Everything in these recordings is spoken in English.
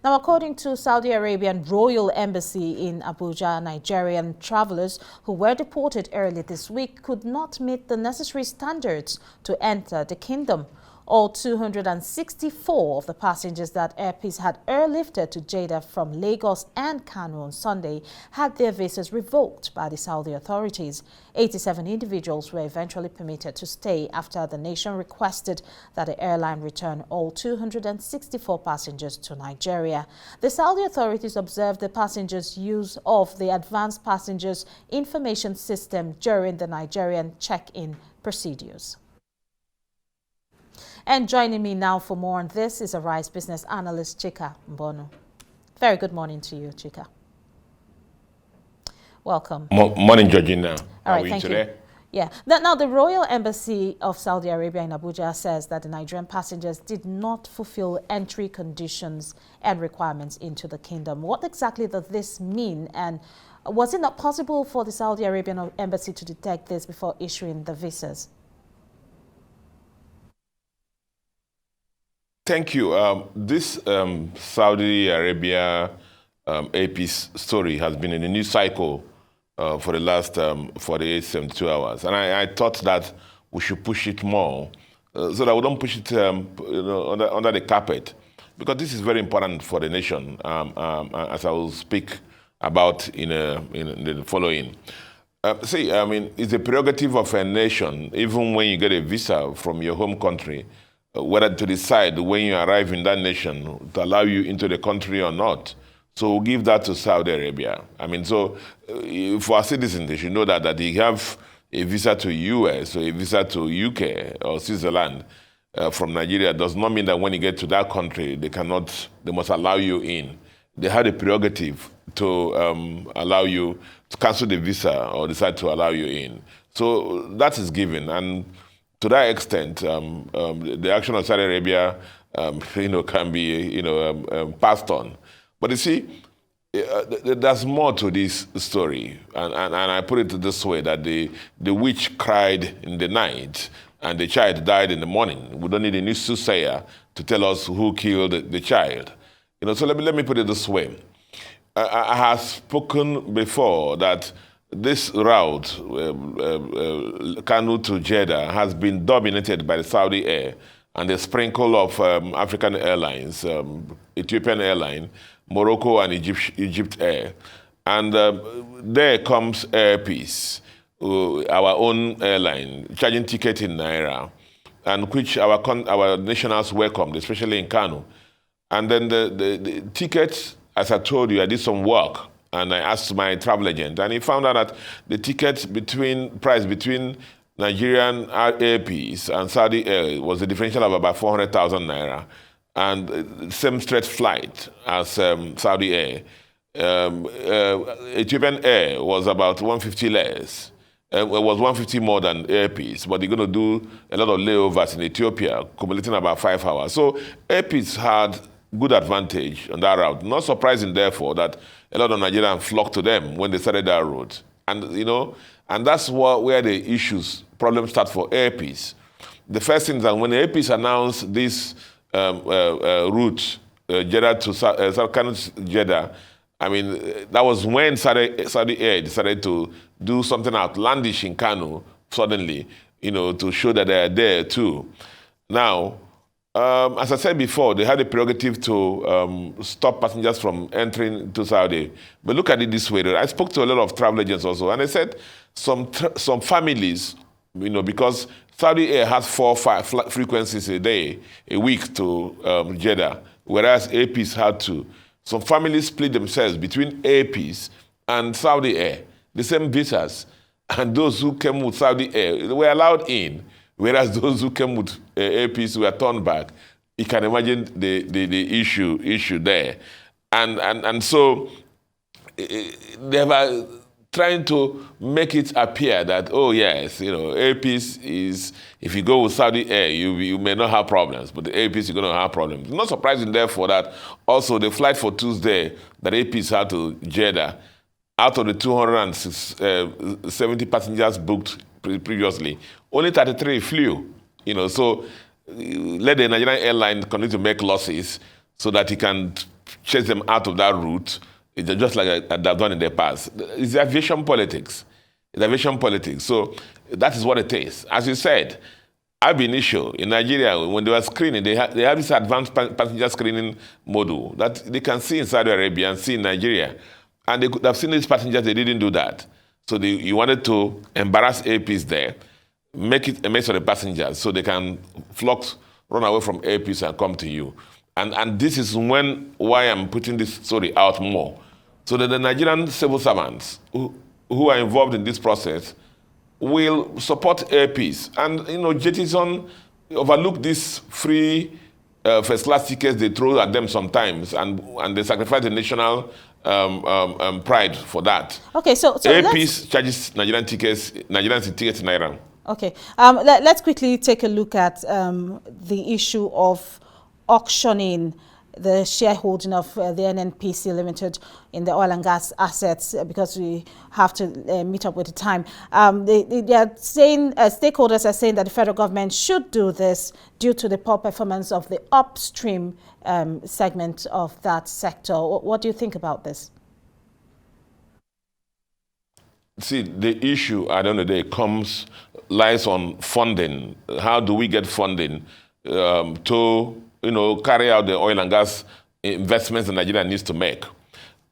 Now, according to Saudi Arabian Royal Embassy in Abuja, Nigerian travelers who were deported early this week could not meet the necessary standards to enter the kingdom. All 264 of the passengers that Air Peace had airlifted to Jeddah from Lagos and Kano on Sunday had their visas revoked by the Saudi authorities. 87 individuals were eventually permitted to stay after the nation requested that the airline return all 264 passengers to Nigeria. The Saudi authorities observed the passengers' use of the Advanced Passengers Information System during the Nigerian check-in procedures. And joining me now for more on this is Arise business analyst Chika Mbonu. Very good morning to you, Chika. Welcome. Morning, Georgina. All right, thank you. Yeah. Now, the Royal Embassy of Saudi Arabia in Abuja says that the Nigerian passengers did not fulfill entry conditions and requirements into the kingdom. What exactly does this mean? And was it not possible for the Saudi Arabian Embassy to detect this before issuing the visas? Thank you. This Saudi Arabia AP's story has been in a news cycle for the last 48, 72 hours. And I thought that we should push it more so that we don't push it under the carpet, because this is very important for the nation, as I will speak about in the following. See, I mean, it's a prerogative of a nation, even when you get a visa from your home country, whether to decide when you arrive in that nation to allow you into the country or not. So we'll give that to Saudi Arabia. I mean, so for our citizens, they should know that they have a visa to US or a visa to UK or Switzerland from Nigeria does not mean that when you get to that country, they must allow you in. They have the prerogative to allow you to cancel the visa or decide to allow you in. So that is given. And to that extent, the action of Saudi Arabia, can be, passed on. But you see, there's more to this story, and I put it this way: that the witch cried in the night, and the child died in the morning. We don't need a new soothsayer to tell us who killed the child. So let me put it this way: I have spoken before that this route, Kano to Jeddah, has been dominated by the Saudi Air and a sprinkle of African airlines, Ethiopian Airline, Morocco and Egypt Air. And there comes Air Peace, our own airline, charging ticket in Naira, and which our nationals welcomed, especially in Kano. And then the tickets, as I told you, I did some work. And I asked my travel agent, and he found out that the ticket price between Nigerian Air Peace and Saudi Air was a differential of about 400,000 naira, and same straight flight as Saudi Air. Ethiopian Air was about 150 less. It was 150 more than Air Peace, but they're going to do a lot of layovers in Ethiopia, accumulating about 5 hours. So Air Peace had good advantage on that route. Not surprising, therefore, that a lot of Nigerians flocked to them when they started that route. And, and that's where the problems start for Air Peace. The first thing is that when Air Peace announced this route, Jeddah to Kano Jeddah, I mean, that was when Saudi Air decided to do something outlandish in Kano suddenly, to show that they are there too. Now, as I said before, they had the prerogative to stop passengers from entering to Saudi. But look at it this way. I spoke to a lot of travel agents also, and they said some families, because Saudi Air has 4-5 frequencies a week to Jeddah, whereas Air Peace had 2. Some families split themselves between Air Peace and Saudi Air, the same visas. And those who came with Saudi Air were allowed in, whereas those who came with Air Peace were turned back. You can imagine the issue there. And so they were trying to make it appear that, oh yes, Air Peace is, if you go with Saudi Air, you may not have problems, but the Air Peace, you're going to have problems. Not surprising, therefore, that also the flight for Tuesday that Air Peace had to Jeddah, out of the 270 passengers booked previously, only 33 flew. So let the Nigerian airline continue to make losses so that he can chase them out of that route, it's just like they've done in the past. It's aviation politics. It's aviation politics. So that is what it is. As you said, ab initio in Nigeria, when they were screening, they have this advanced passenger screening model that they can see in Saudi Arabia and see in Nigeria. And they could have seen these passengers, they didn't do that. So you wanted to embarrass APs there, make it a mess for the passengers so they can run away from APs and come to you. And this is why I'm putting this story out more. So that the Nigerian civil servants who are involved in this process will support APs and, jettison, overlook these free first-class tickets they throw at them sometimes, and they sacrifice the national pride for that. Okay, so APs charges Nigerian tickets in Naira. Okay, let's quickly take a look at the issue of auctioning the shareholding of the NNPC Limited in the oil and gas assets, because we have to meet up with the time. They are saying, stakeholders are saying that the federal government should do this due to the poor performance of the upstream segment of that sector. What do you think about this? See, the issue at the end of the day lies on funding. How do we get funding to carry out the oil and gas investments that Nigeria needs to make?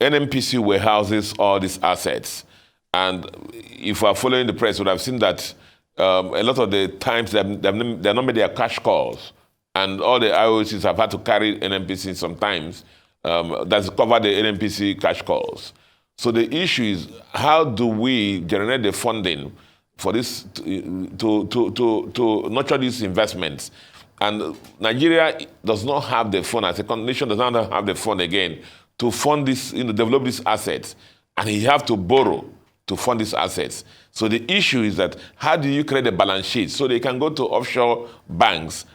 NNPC warehouses all these assets. And if we're following the press, we would have seen that a lot of the times they're not made their cash calls. And all the IOCs have had to carry NNPC sometimes that's covered the NNPC cash calls. So the issue is, how do we generate the funding for this to nurture these investments? And Nigeria does not have the fund, as a nation does not have the fund again to fund this, develop these assets. And you have to borrow to fund these assets. So the issue is that, how do you create a balance sheet so they can go to offshore banks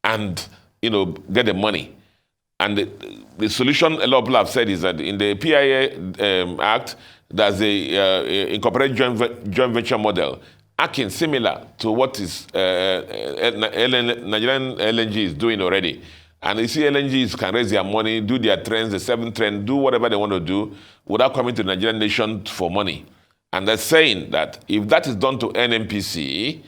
and, get the money? And the solution, a lot of people have said, is that in the PIA Act, there's a incorporated joint venture model, acting similar to what is Nigerian LNG is doing already. And you see, LNGs can raise their money, do their trends, the 7th trend, do whatever they want to do without coming to the Nigerian nation for money. And they're saying that if that is done to NNPC,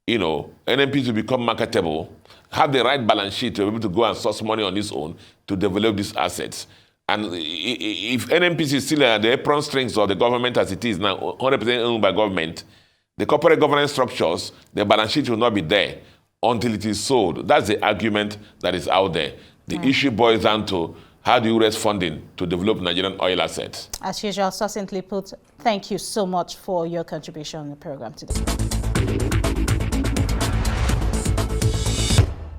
NNPC will become marketable, have the right balance sheet to be able to go and source money on its own to develop these assets. And if NNPC is still at the apron strings of the government as it is now, 100% owned by government, the corporate governance structures, the balance sheet will not be there until it is sold. That's the argument that is out there. The issue boils down to, how do you raise funding to develop Nigerian oil assets? As usual, succinctly put, thank you so much for your contribution on the program today.